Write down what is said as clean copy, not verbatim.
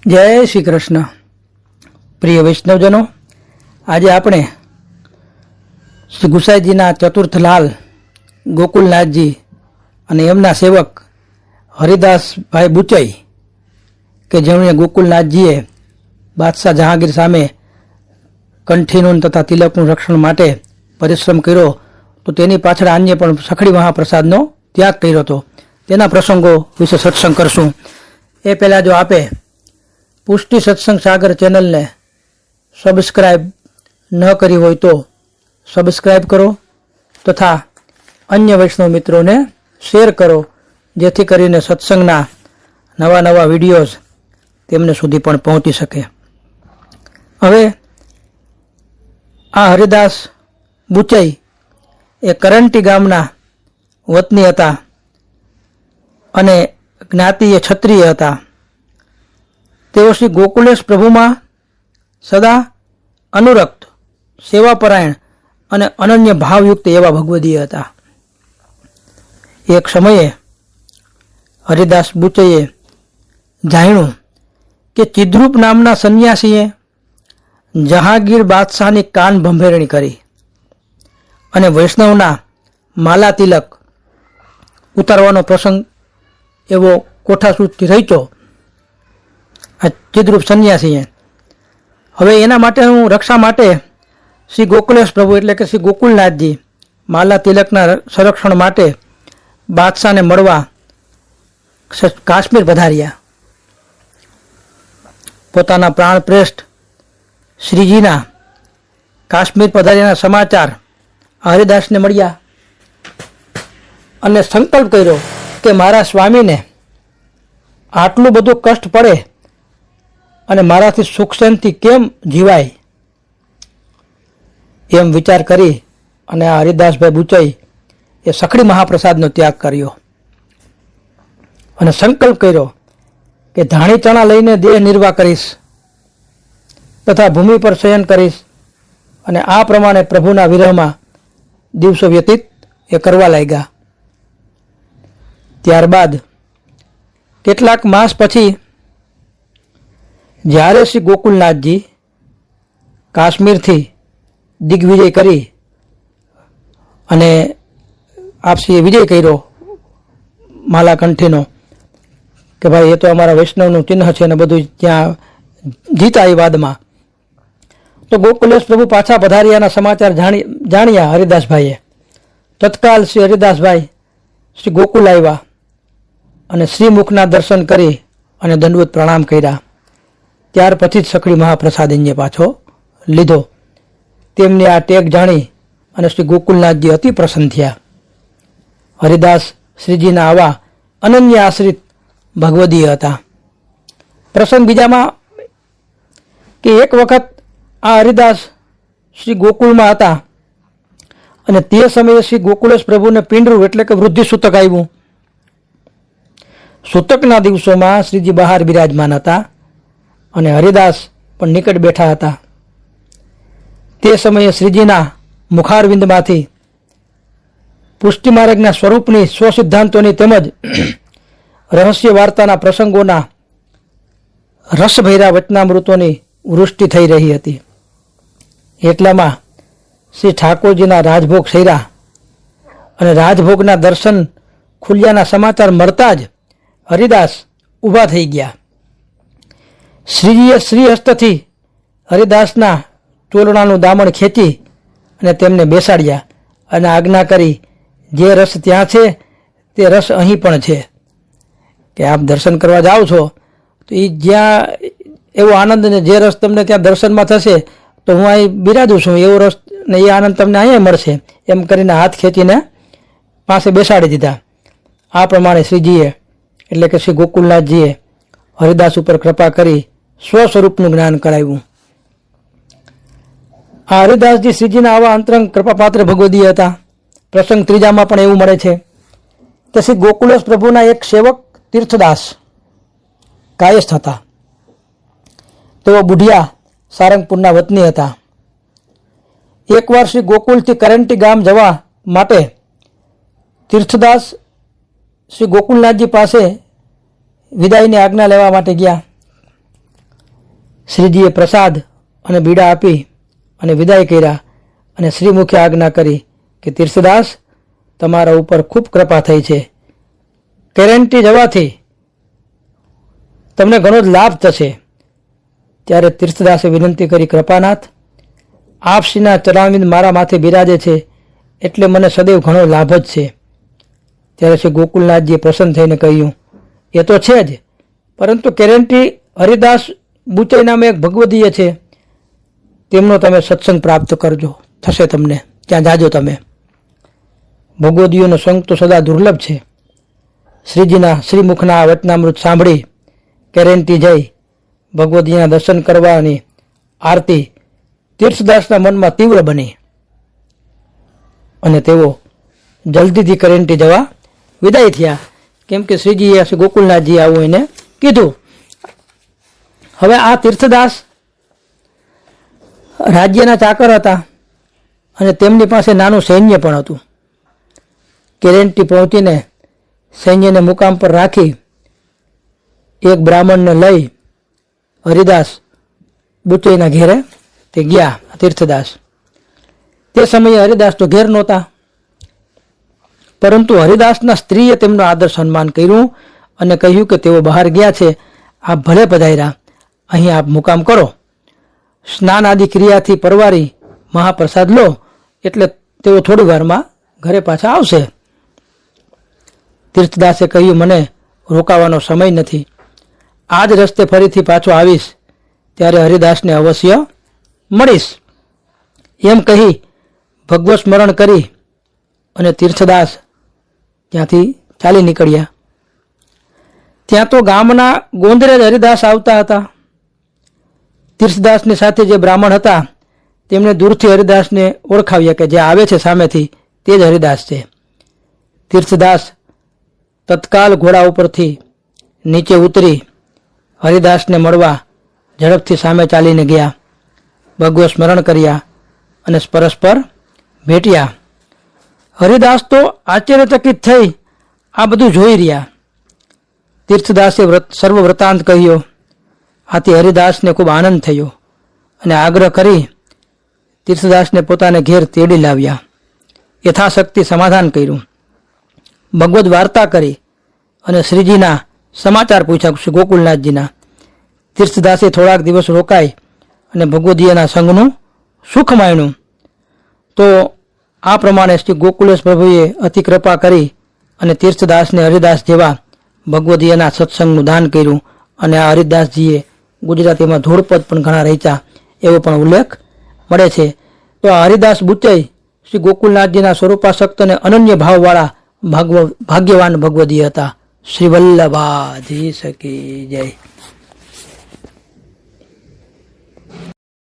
જય શ્રી કૃષ્ણ. પ્રિય વૈષ્ણવજનો, આજે આપણે શ્રી ગુસાઈજીના ચતુર્થલાલ ગોકુલનાથજી અને એમના સેવક હરિદાસભાઈ બુચઈ કે જેમણે ગોકુલનાથજીએ બાદશાહ જહાંગીર સામે કંઠીનું તથા તિલકનું રક્ષણ માટે પરિશ્રમ કર્યો, તો તેની પાછળ અન્ય પણ સખડી મહાપ્રસાદનો ત્યાગ કર્યો હતો. તેના પ્રસંગો વિશે સત્સંગ કરશું. એ પહેલાં જો આપે પુષ્ટિ સત્સંગ સાગર ચેનલને સબસ્ક્રાઈબ ન કરી હોય તો સબસ્ક્રાઈબ કરો તથા અન્ય વૈષ્ણવ મિત્રોને શેર કરો, જેથી કરીને સત્સંગના નવા નવા વિડીયોઝ તેમને સુધી પણ પહોંચી શકે. હવે આ હરિદાસ બુચઈ એ કરંટી ગામના વતની હતા અને જ્ઞાતિએ ક્ષત્રિય હતા. તેઓ શ્રી ગોકુલેશ પ્રભુમાં સદા અનુરક્ત, સેવાપરાયણ અને અનન્ય ભાવયુક્ત એવા ભગવદીય હતા. એક સમયે હરિદાસ બુચઈએ જાણ્યું કે ચિદ્રૂપ નામના સંન્યાસીએ જહાંગીર બાદશાહની કાન ભંભેરણી કરી અને વૈષ્ણવના માલા તિલક ઉતારવાનો પ્રસંગ એવો કોઠાસૂઝથી રચ્યો આ ચિદ્રૂપ સંન્યાસીએ. હવે એના માટેનું રક્ષા માટે શ્રી ગોકુલેશ પ્રભુ એટલે કે શ્રી ગોકુલનાથજી માલા તિલકના સંરક્ષણ માટે બાદશાહને મળવા કાશ્મીર પધાર્યા. પોતાના પ્રાણપ્રેષ્ઠ શ્રીજીના કાશ્મીર પધાર્યાના સમાચાર હરિદાસને મળ્યા અને સંકલ્પ કર્યો કે મારા સ્વામીને આટલું બધું કષ્ટ પડે અને મારાથી સુખ શાંતિ કેમ જીવાય, એમ વિચાર કરી અને આ હરિદાસભાઈ બુચઈ એ સખડી મહાપ્રસાદનો ત્યાગ કર્યો અને સંકલ્પ કર્યો કે ધાણી ચણા લઈને દેહ નિર્વાહ કરીશ તથા ભૂમિ પર શયન કરીશ અને આ પ્રમાણે પ્રભુના વિરહમાં દિવસો વ્યતીત એ કરવા લાગ્યા. ત્યારબાદ કેટલાક માસ પછી જ્યારે શ્રી ગોકુલનાથજી કાશ્મીરથી દિગ્વિજય કરી અને આપશ્રીએ વિજય કર્યો માલાકંઠીનો કે ભાઈ એ તો અમારા વૈષ્ણવનું ચિહ્ન છે ને બધું ત્યાં જીતા એ વાદમાં, તો ગોકુલેશ પ્રભુ પાછા પધાર્યાના સમાચાર જાણ્યા હરિદાસભાઈએ. તત્કાલ શ્રી હરિદાસભાઈ શ્રી ગોકુલ આવ્યા અને શ્રીમુખના દર્શન કરી અને દંડવત પ્રણામ કર્યા. ત્યાર પછી જ સખડી મહાપ્રસાદ એને પાછો લીધો. તેમની આ ટેક જાણી અને શ્રી ગોકુલનાથજી અતિ પ્રસન્ન થયા. હરિદાસ શ્રીજીના આવા અનન્ય આશ્રિત ભગવદીય હતા. પ્રસંગ બીજામાં કે એક વખત આ હરિદાસ શ્રી ગોકુળમાં હતા અને તે સમયે શ્રી ગોકુલેશ પ્રભુને પિંડરું એટલે કે વૃદ્ધિ સૂતક આવ્યું. સૂતકના દિવસોમાં શ્રીજી બહાર બિરાજમાન હતા અને હરિદાસ પણ નિકટ બેઠા હતા. તે સમયે શ્રીજીના મુખારવિંદમાંથી પુષ્ટિ માર્ગના સ્વરૂપની સ્વસિદ્ધાંતોની તેમજ રહસ્ય વાર્તાના પ્રસંગોના રસભૈરા વચનામૃતોની વૃષ્ટિ થઈ રહી હતી. એટલામાં શ્રી ઠાકોરજીના રાજભોગ સૈરા અને રાજભોગના દર્શન ખુલ્યાના સમાચાર મળતા જ હરિદાસ ઊભા થઈ ગયા. શ્રીજીએ શ્રીહસ્તથી હરિદાસના ચોલણાનું દામણ ખેંચી અને તેમને બેસાડ્યા અને આજ્ઞા કરી, જે રસ ત્યાં છે તે રસ અહીં પણ છે, કે આપ દર્શન કરવા જાઓ છો તો એ જ્યાં એવો આનંદ ને જે રસ તમને ત્યાં દર્શનમાં થશે તો હું અહીં બિરાજું છું એવો રસ ને એ આનંદ તમને અહીંયા મળશે, એમ કરીને હાથ ખેંચીને પાસે બેસાડી દીધા. આ પ્રમાણે શ્રીજીએ એટલે કે શ્રી ગોકુલનાથજીએ હરિદાસ ઉપર કૃપા કરી સ્વસ્વરૂપનું જ્ઞાન કરાવ્યું. આ હરિદાસજી શ્રીજીના આવા અંતરંગ કૃપાપાત્ર ભગવદીય હતા. પ્રસંગ ત્રીજામાં પણ એવું મળે છે કે શ્રી ગોકુલેશ પ્રભુના એક સેવક તીર્થદાસ કાયસ્થ હતા. તેઓ બુઢિયા સારંગપુરના વતની હતા. એકવાર શ્રી ગોકુલથી કરંટી ગામ જવા માટે તીર્થદાસ શ્રી ગોકુલનાથજી પાસે વિદાયની આજ્ઞા લેવા માટે ગયા. શ્રીજીએ પ્રસાદ અને બીડા આપી અને વિદાય કર્યા અને શ્રીમુખે આજ્ઞા કરી કે તીર્થદાસ, તમારા ઉપર ખૂબ કૃપા થઈ છે. કેરેન્ટી જવાથી તમને ઘણો જ લાભ થશે. ત્યારે તીર્થદાસે વિનંતી કરી, કૃપાનાથ, આપશ્રીના ચરણારવિંદ મારા માથે બિરાજે છે એટલે મને સદૈવ ઘણો લાભ જ છે. ત્યારે શ્રી ગોકુલનાથજીએ પ્રસન્ન થઈને કહ્યું, એ તો છે જ, પરંતુ કેરેન્ટી હરિદાસ બુચઈ નામે એક ભગવદીય છે, તેમનો તમે સત્સંગ પ્રાપ્ત કરજો, થશે તમને, ત્યાં જાજો તમે. ભગવદીઓનો સંગ તો સદા દુર્લભ છે. શ્રીજીના શ્રીમુખના આ વચનામૃત સાંભળી કેરેન્ટી જઈ ભગવદીના દર્શન કરવાની આરતી તીર્થદાસના મનમાં તીવ્ર બની અને તેઓ જલ્દીથી કેરેન્ટી જવા વિદાય થયા. કેમ કે શ્રીજીએ શ્રી ગોકુલનાથજી આવું એને કીધું. હવે આ તીર્થદાસ રાજ્યના ચાકર હતા અને તેમની પાસે નાનું સૈન્ય પણ હતું. કેરેન્ટી પહોંચીને સૈન્યને મુકામ પર રાખી એક બ્રાહ્મણને લઈ હરિદાસ બુચઈના ઘેરે તે ગયા. તીર્થદાસ તે સમયે હરિદાસ તો ઘેર નહોતા, પરંતુ હરિદાસના સ્ત્રીએ તેમનું આદર સન્માન કર્યું અને કહ્યું કે તેઓ બહાર ગયા છે, આપ ભલે પધાર્યા, અહીં આપ મુકામ કરો. સ્નાન આદિ ક્રિયાથી પરવારી મહાપ્રસાદ લો એટલે તેઓ થોડી વારમાં ઘરે પાછા આવશે. તીર્થદાસે કહ્યું, મને રોકાવાનો સમય નથી, આજ રસ્તે ફરીથી પાછો આવીશ, ત્યારે હરિદાસને અવશ્ય મળીશ. એમ કહી ભગવત સ્મરણ કરી અને તીર્થદાસ ત્યાંથી ચાલી નીકળ્યા. ત્યાં તો ગામના ગોંદરે જ હરિદાસ આવતા હતા. તીર્થદાસની સાથે જે બ્રાહ્મણ હતા તેમણે દૂરથી હરિદાસને ઓળખાવ્યા કે જે આવે છે સામેથી તે જ હરિદાસ છે. તીર્થદાસ તત્કાલ ઘોડા ઉપરથી નીચે ઉતરી હરિદાસને મળવા ઝડપથી સામે ચાલીને ગયા. ભગવત સ્મરણ કર્યા અને પરસ્પર ભેટ્યા. હરિદાસ તો આશ્ચર્યચકિત થઈ આ બધું જોઈ રહ્યા. તીર્થદાસે સર્વ વૃત્તાંત કહ્યો. આથી હરિદાસને ખૂબ આનંદ થયો અને આગ્રહ કરી તીર્થદાસને પોતાને ઘેર તેડી લાવ્યા. યથાશક્તિ સમાધાન કર્યું, ભગવદ વાર્તા કરી અને શ્રીજીના સમાચાર પૂછ્યા, શ્રી ગોકુલનાથજીના. તીર્થદાસે થોડાક દિવસ રોકાઈ અને ભગવદીયના સંઘનું સુખ માણ્યું. તો આ પ્રમાણે શ્રી ગોકુલેશ પ્રભુએ અતિ કૃપા કરી અને તીર્થદાસને હરિદાસ જેવા ભગવદીયના સત્સંગનું દાન કર્યું. અને આ હરિદાસજીએ ગુજરાતીમાં ધૂળપદ પણ ઘણા રચ્યા એવો પણ ઉલ્લેખ મળે છે. તો આ હરિદાસ બુચઈ શ્રી ગોકુલનાથજીના સ્વરૂપાસક્ત અને અનન્ય ભાવવાળા ભાગ્યવાન ભગવદીય હતા. શ્રી વલ્લભાધીશ કી જય.